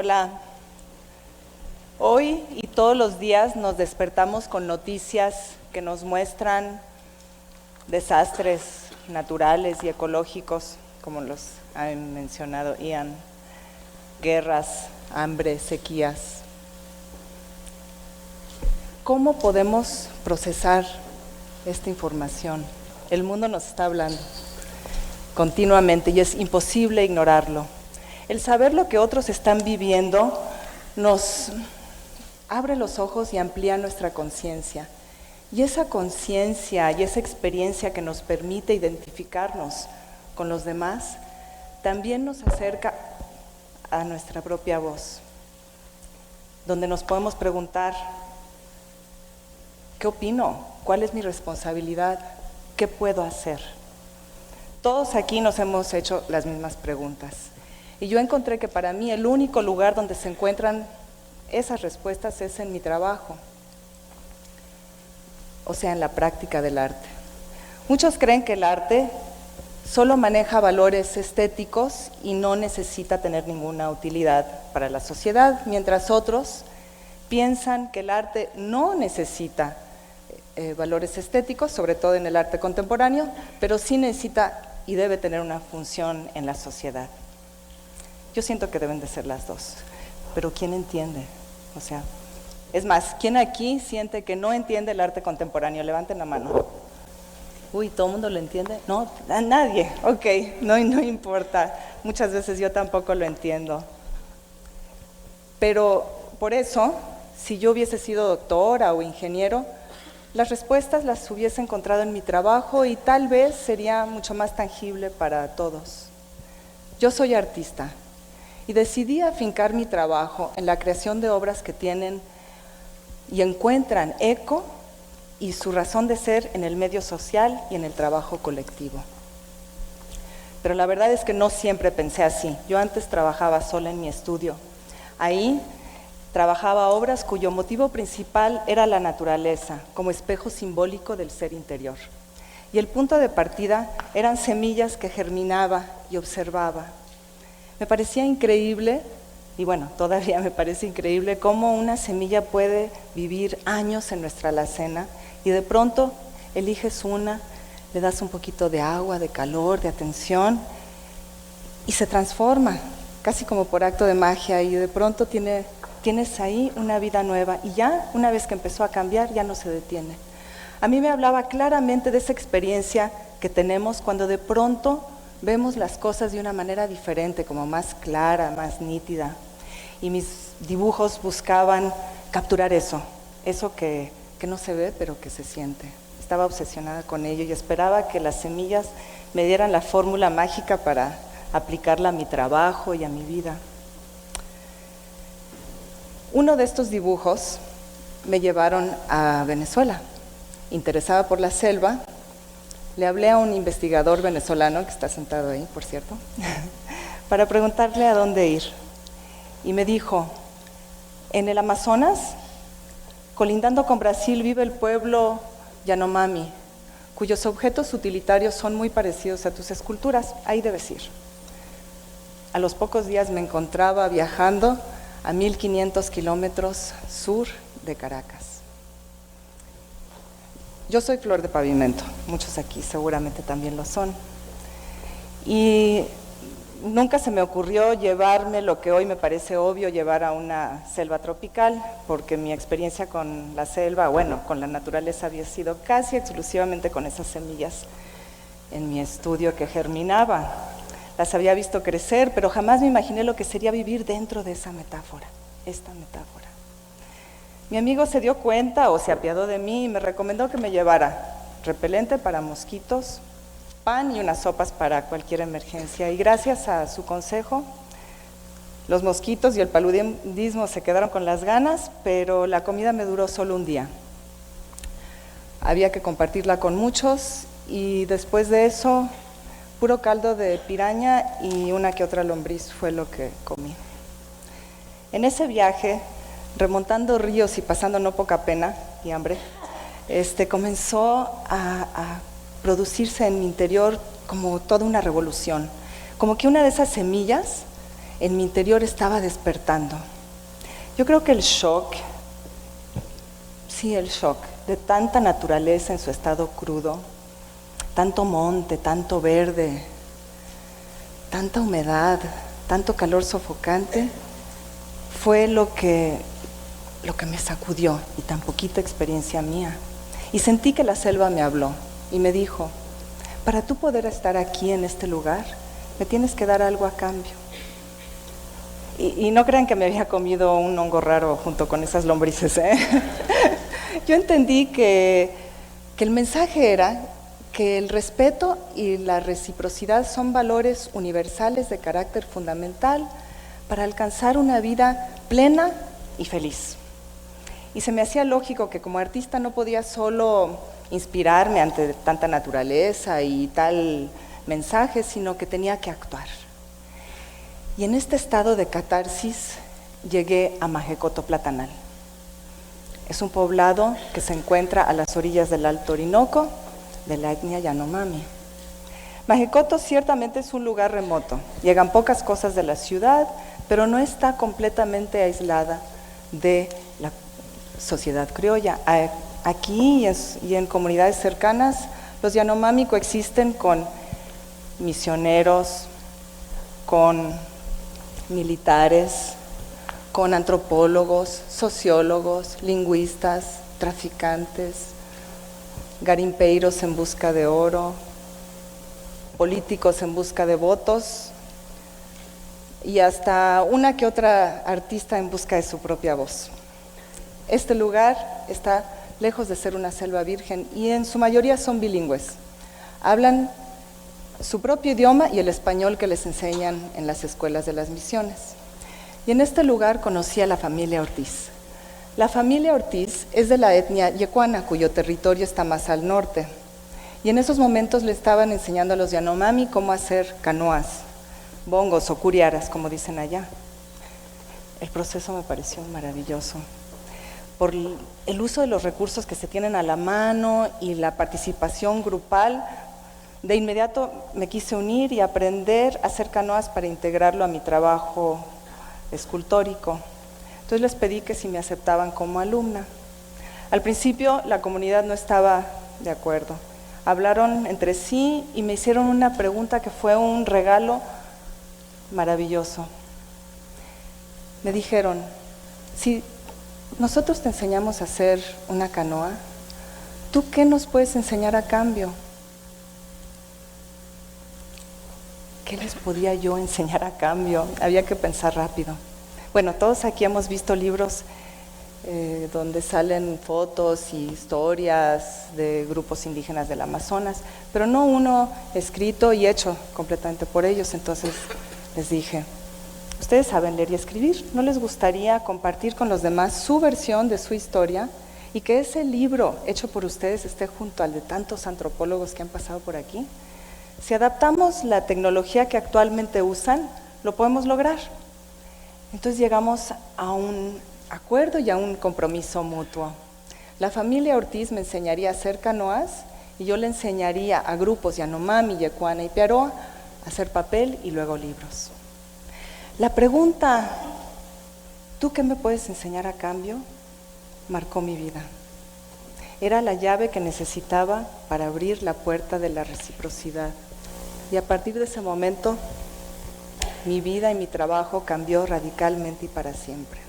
Hola. Hoy y todos los días nos despertamos con noticias que nos muestran desastres naturales y ecológicos, como los ha mencionado Ian, guerras, hambre, sequías. ¿Cómo podemos procesar esta información? El mundo nos está hablando continuamente y es imposible ignorarlo. El saber lo que otros están viviendo nos abre los ojos y amplía nuestra conciencia. Y esa conciencia y esa experiencia que nos permite identificarnos con los demás, también nos acerca a nuestra propia voz, donde nos podemos preguntar, ¿qué opino? ¿Cuál es mi responsabilidad? ¿Qué puedo hacer? Todos aquí nos hemos hecho las mismas preguntas. Y yo encontré que para mí el único lugar donde se encuentran esas respuestas es en mi trabajo, o sea, en la práctica del arte. Muchos creen que el arte solo maneja valores estéticos y no necesita tener ninguna utilidad para la sociedad, mientras otros piensan que el arte no necesita valores estéticos, sobre todo en el arte contemporáneo, pero sí necesita y debe tener una función en la sociedad. Yo siento que deben de ser las dos, pero ¿quién entiende? O sea, es más, ¿quién aquí siente que no entiende el arte contemporáneo? Levanten la mano. Uy, ¿todo el mundo lo entiende? No, a nadie. Ok, no importa. Muchas veces yo tampoco lo entiendo. Pero por eso, si yo hubiese sido doctora o ingeniero, las respuestas las hubiese encontrado en mi trabajo y tal vez sería mucho más tangible para todos. Yo soy artista y decidí afincar mi trabajo en la creación de obras que tienen y encuentran eco y su razón de ser en el medio social y en el trabajo colectivo. Pero la verdad es que no siempre pensé así. Yo antes trabajaba sola en mi estudio. Ahí trabajaba obras cuyo motivo principal era la naturaleza, como espejo simbólico del ser interior. Y el punto de partida eran semillas que germinaba y observaba. Me parecía increíble, y bueno, todavía me parece increíble, cómo una semilla puede vivir años en nuestra alacena y de pronto eliges una, le das un poquito de agua, de calor, de atención y se transforma, casi como por acto de magia, y de pronto tienes ahí una vida nueva y ya una vez que empezó a cambiar ya no se detiene. A mí me hablaba claramente de esa experiencia que tenemos cuando de pronto vemos las cosas de una manera diferente, como más clara, más nítida. Y mis dibujos buscaban capturar eso que no se ve pero que se siente. Estaba obsesionada con ello y esperaba que las semillas me dieran la fórmula mágica para aplicarla a mi trabajo y a mi vida. Uno de estos dibujos me llevaron a Venezuela. Interesada por la selva, le hablé a un investigador venezolano, que está sentado ahí, por cierto, para preguntarle a dónde ir. Y me dijo, en el Amazonas, colindando con Brasil, vive el pueblo Yanomami, cuyos objetos utilitarios son muy parecidos a tus esculturas. Ahí debes ir. A los pocos días me encontraba viajando a 1500 kilómetros sur de Caracas. Yo soy flor de pavimento, muchos aquí seguramente también lo son. Y nunca se me ocurrió llevarme lo que hoy me parece obvio, llevar a una selva tropical, porque mi experiencia con la selva, bueno, con la naturaleza había sido casi exclusivamente con esas semillas en mi estudio que germinaba. Las había visto crecer, pero jamás me imaginé lo que sería vivir dentro de esa metáfora, esta metáfora. Mi amigo se dio cuenta o se apiadó de mí y me recomendó que me llevara repelente para mosquitos, pan y unas sopas para cualquier emergencia. Y gracias a su consejo, los mosquitos y el paludismo se quedaron con las ganas, pero la comida me duró solo un día. Había que compartirla con muchos y después de eso, puro caldo de piraña y una que otra lombriz fue lo que comí. En ese viaje, remontando ríos y pasando no poca pena y hambre, comenzó a producirse en mi interior como toda una revolución, como que una de esas semillas en mi interior estaba despertando. Yo creo que el shock de tanta naturaleza en su estado crudo, tanto monte, tanto verde, tanta humedad, tanto calor sofocante, fue lo que me sacudió, y tan poquita experiencia mía. Y sentí que la selva me habló y me dijo: para tú poder estar aquí en este lugar, me tienes que dar algo a cambio. Y no crean que me había comido un hongo raro junto con esas lombrices, ¿eh? Yo entendí que el mensaje era que el respeto y la reciprocidad son valores universales de carácter fundamental para alcanzar una vida plena y feliz. Y se me hacía lógico que como artista no podía solo inspirarme ante tanta naturaleza y tal mensaje, sino que tenía que actuar. Y en este estado de catarsis llegué a Majecoto Platanal. Es un poblado que se encuentra a las orillas del Alto Orinoco, de la etnia Yanomami. Majecoto ciertamente es un lugar remoto, llegan pocas cosas de la ciudad, pero no está completamente aislada de la sociedad criolla. Aquí y en comunidades cercanas, los Yanomami coexisten con misioneros, con militares, con antropólogos, sociólogos, lingüistas, traficantes, garimpeiros en busca de oro, políticos en busca de votos y hasta una que otra artista en busca de su propia voz. Este lugar está lejos de ser una selva virgen y en su mayoría son bilingües. Hablan su propio idioma y el español que les enseñan en las escuelas de las misiones. Y en este lugar conocí a la familia Ortiz. La familia Ortiz es de la etnia yecuana, cuyo territorio está más al norte. Y en esos momentos le estaban enseñando a los Yanomami cómo hacer canoas, bongos o curiaras, como dicen allá. El proceso me pareció maravilloso. Por el uso de los recursos que se tienen a la mano y la participación grupal, de inmediato me quise unir y aprender a hacer canoas para integrarlo a mi trabajo escultórico. Entonces les pedí que si me aceptaban como alumna. Al principio la comunidad no estaba de acuerdo. Hablaron entre sí y me hicieron una pregunta que fue un regalo maravilloso. Me dijeron: si nosotros te enseñamos a hacer una canoa, ¿tú qué nos puedes enseñar a cambio? ¿Qué les podía yo enseñar a cambio? Había que pensar rápido. Bueno, todos aquí hemos visto libros donde salen fotos y historias de grupos indígenas del Amazonas, pero no uno escrito y hecho completamente por ellos. Entonces les dije: ustedes saben leer y escribir, ¿no les gustaría compartir con los demás su versión de su historia y que ese libro hecho por ustedes esté junto al de tantos antropólogos que han pasado por aquí? Si adaptamos la tecnología que actualmente usan, lo podemos lograr. Entonces llegamos a un acuerdo y a un compromiso mutuo. La familia Ortiz me enseñaría a hacer canoas y yo le enseñaría a grupos Yanomami, Yecuana y Piaroa a hacer papel y luego libros. La pregunta, ¿tú qué me puedes enseñar a cambio?, marcó mi vida. Era la llave que necesitaba para abrir la puerta de la reciprocidad. Y a partir de ese momento, mi vida y mi trabajo cambió radicalmente y para siempre.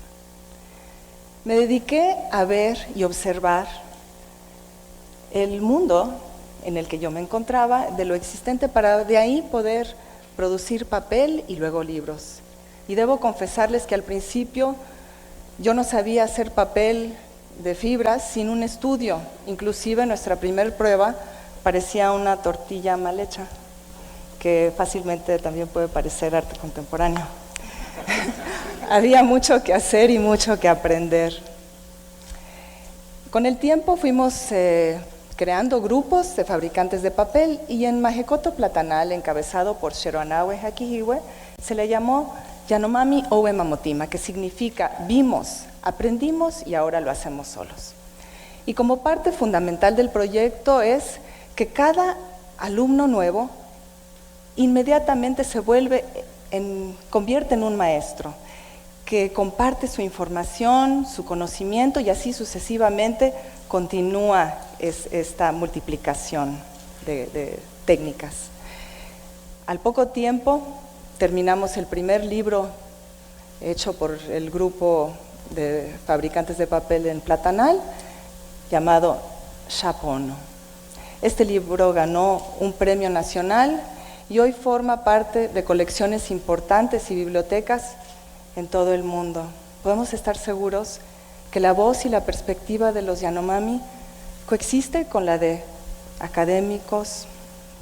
Me dediqué a ver y observar el mundo en el que yo me encontraba, de lo existente, para de ahí poder producir papel y luego libros. Y debo confesarles que al principio yo no sabía hacer papel de fibras sin un estudio. Inclusive nuestra primer prueba parecía una tortilla mal hecha, que fácilmente también puede parecer arte contemporáneo. Había mucho que hacer y mucho que aprender. Con el tiempo fuimos creando grupos de fabricantes de papel y en Majecoto Platanal, encabezado por Sheroanawe Hakihiwe, se le llamó Yanomami Owe Mamotima, que significa vimos, aprendimos y ahora lo hacemos solos. Y como parte fundamental del proyecto es que cada alumno nuevo inmediatamente se vuelve convierte en un maestro que comparte su información, su conocimiento y así sucesivamente continúa esta multiplicación de técnicas. Al poco tiempo terminamos el primer libro hecho por el grupo de fabricantes de papel en Platanal, llamado Chapono. Este libro ganó un premio nacional y hoy forma parte de colecciones importantes y bibliotecas en todo el mundo. Podemos estar seguros que la voz y la perspectiva de los Yanomami coexiste con la de académicos,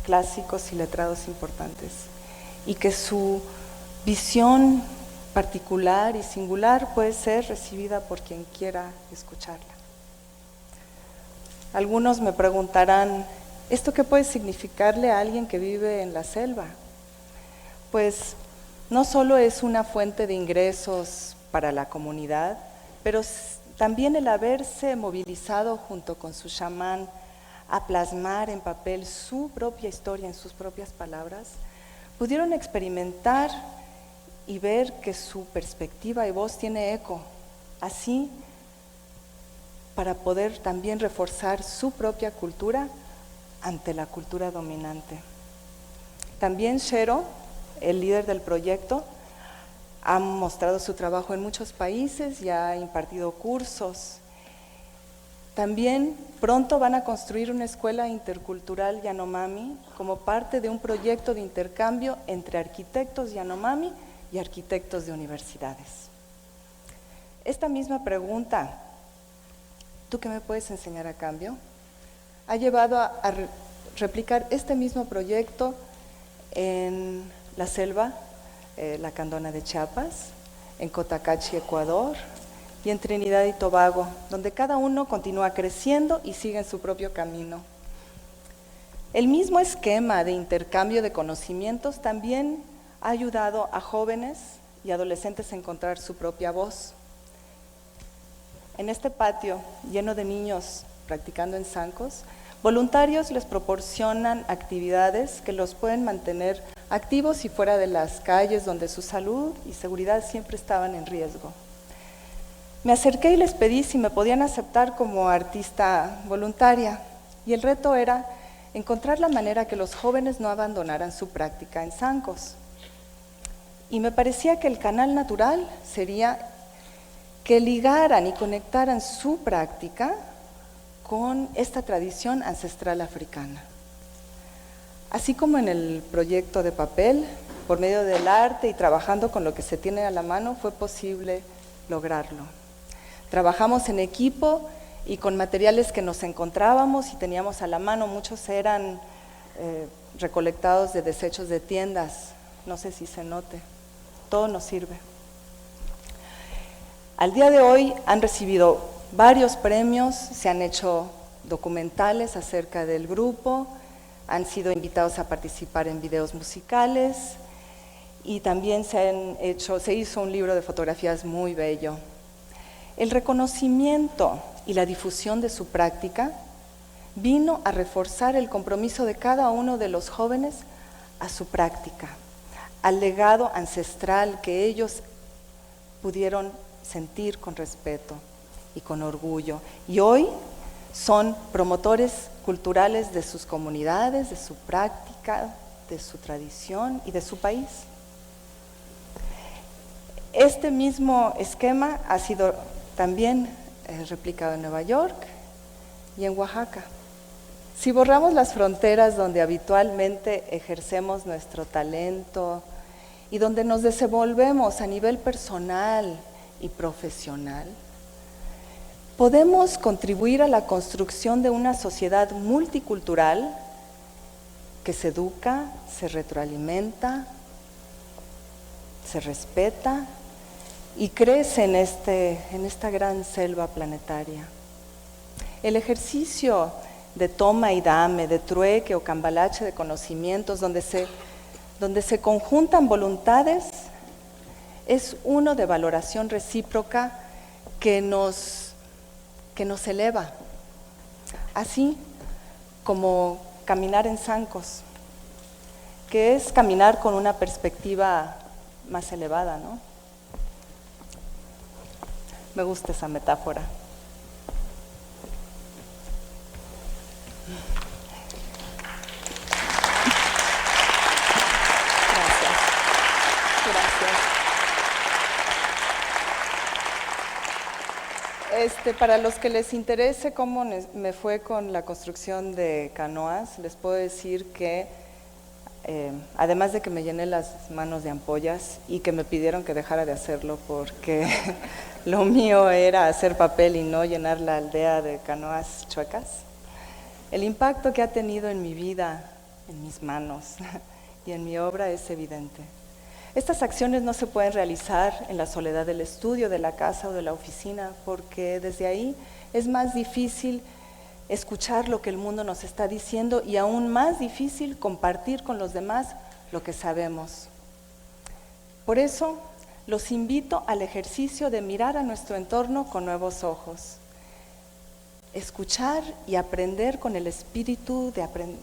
clásicos y letrados importantes, y que su visión particular y singular puede ser recibida por quien quiera escucharla. Algunos me preguntarán, ¿esto qué puede significarle a alguien que vive en la selva? Pues no solo es una fuente de ingresos para la comunidad, pero también el haberse movilizado junto con su chamán a plasmar en papel su propia historia en sus propias palabras, pudieron experimentar y ver que su perspectiva y voz tiene eco, así para poder también reforzar su propia cultura ante la cultura dominante. También Shero, el líder del proyecto, ha mostrado su trabajo en muchos países y ha impartido cursos. También pronto van a construir una escuela intercultural Yanomami como parte de un proyecto de intercambio entre arquitectos Yanomami y arquitectos de universidades. Esta misma pregunta, ¿tú qué me puedes enseñar a cambio?, ha llevado a replicar este mismo proyecto en la selva, la Candona de Chiapas, en Cotacachi, Ecuador, y en Trinidad y Tobago, donde cada uno continúa creciendo y sigue en su propio camino. El mismo esquema de intercambio de conocimientos también ha ayudado a jóvenes y adolescentes a encontrar su propia voz. En este patio lleno de niños practicando en zancos, voluntarios les proporcionan actividades que los pueden mantener activos y fuera de las calles donde su salud y seguridad siempre estaban en riesgo. Me acerqué y les pedí si me podían aceptar como artista voluntaria, y el reto era encontrar la manera que los jóvenes no abandonaran su práctica en zancos. Y me parecía que el canal natural sería que ligaran y conectaran su práctica con esta tradición ancestral africana. Así como en el proyecto de papel, por medio del arte y trabajando con lo que se tiene a la mano, fue posible lograrlo. Trabajamos en equipo y con materiales que nos encontrábamos y teníamos a la mano. Muchos eran recolectados de desechos de tiendas, no sé si se note, todo nos sirve. Al día de hoy han recibido varios premios, se han hecho documentales acerca del grupo, han sido invitados a participar en videos musicales y también se hizo un libro de fotografías muy bello. El reconocimiento y la difusión de su práctica vino a reforzar el compromiso de cada uno de los jóvenes a su práctica, al legado ancestral que ellos pudieron sentir con respeto y con orgullo. Y hoy son promotores culturales de sus comunidades, de su práctica, de su tradición y de su país. Este mismo esquema ha sido también replicado en Nueva York y en Oaxaca. Si borramos las fronteras donde habitualmente ejercemos nuestro talento y donde nos desenvolvemos a nivel personal y profesional, podemos contribuir a la construcción de una sociedad multicultural que se educa, se retroalimenta, se respeta y crece en esta gran selva planetaria. El ejercicio de toma y dame, de trueque o cambalache de conocimientos, donde se conjuntan voluntades, es uno de valoración recíproca que nos eleva, así como caminar en zancos, que es caminar con una perspectiva más elevada, ¿no? Me gusta esa metáfora. Gracias. Para los que les interese cómo me fue con la construcción de canoas, les puedo decir que además de que me llené las manos de ampollas y que me pidieron que dejara de hacerlo porque lo mío era hacer papel y no llenar la aldea de canoas chuecas, el impacto que ha tenido en mi vida, en mis manos y en mi obra es evidente. Estas acciones no se pueden realizar en la soledad del estudio, de la casa o de la oficina, porque desde ahí es más difícil escuchar lo que el mundo nos está diciendo y aún más difícil compartir con los demás lo que sabemos. Por eso, los invito al ejercicio de mirar a nuestro entorno con nuevos ojos, escuchar y aprender con el espíritu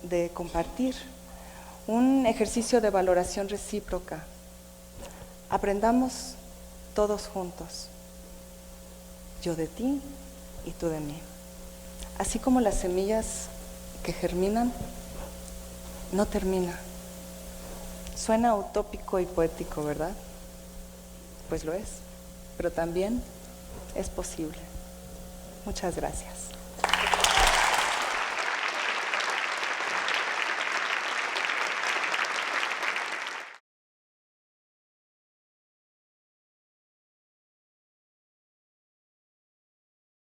de compartir, un ejercicio de valoración recíproca. Aprendamos todos juntos, yo de ti y tú de mí. Así como las semillas que germinan, no termina. Suena utópico y poético, ¿verdad? Pues lo es, pero también es posible. Muchas gracias.